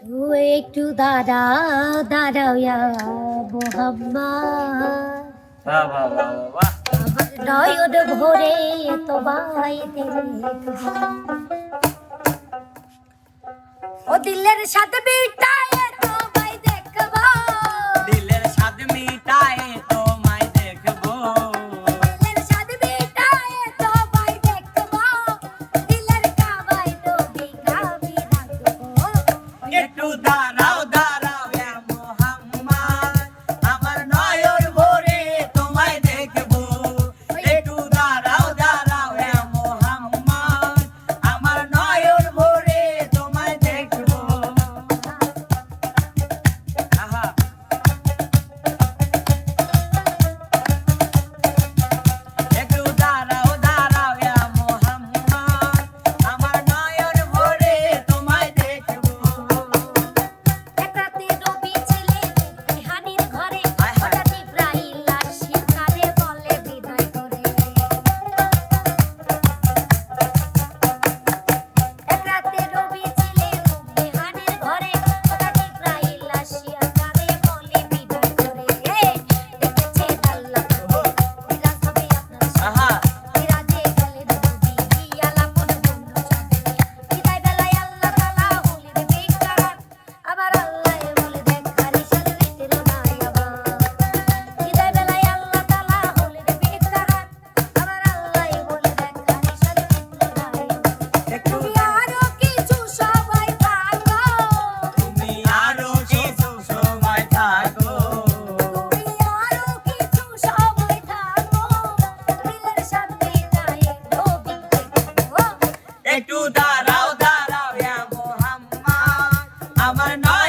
একটু দাঁড়াও দাঁড়াও ইয়া মোহাম্মদ, বাহ বাহ বাহ বাহ। আমার নয়ন ভরে তোমায় দেখবো, ও দিলের সাথে মিটায়ে তোমায় দেখবো, দিলের স্বাদ মিটায় তোমায় দেখবো, দিলের সাথে মিটায়ে তোমায় দেখবো, দিলের কাবায় নবী কাবি রাখবো। একটু দাঁড়াও দাঁড়াও ইয়া মুহাম্মদ, আমার নয়ন ভরে তোমায় দেখবো। একটু দাঁড়াও দাঁড়াও ইয়া মুহাম্মদ, আমার নয়ন ভরে তোমায় দেখবো। আহা, একটু দাঁড়াও দাঁড়াও ইয়া মুহাম্মদ, আমার নয়ন ভরে তোমায় দেখবো। এক রাতে নবী ছিলেন রেহানের ঘরে, হঠাৎ ইব্রাহিম আসিয়া কাঁদে বলে বিদায় করে। এক রাতে নবী ছিলেন রেহানের ঘরে, হঠাৎ ইব্রাহিম আসিয়া কাঁদে বলে বিদায় করে। দেখেছেন আল্লাহ মিরাজ হবে আপনার আহা, মিরাজে গেলেন নবী আলাপন বন্ধু সাথে, বিদায় বেলায় আল্লাহ তাআলা হলেন বেকার, আবার আল্লাহ বলে দেখার ইশারা দিতেন না আবার। বিদায় বেলায় আল্লাহ তাআলা হলেন বেকার, আবার আল্লাহ বলে দেখার ইশারা দিতেন না আবার। একটু তুমি আরো কিছু সময় থাকো, তুমি আরো কিছু সময় থাকো, তুমি আরো কিছু সময় থাকো, দিলের সাথে তাই নবী দেখো। একটু দাঁড়াও দাঁড়াও ইয়া মুহাম্মদ, আমার নয়ন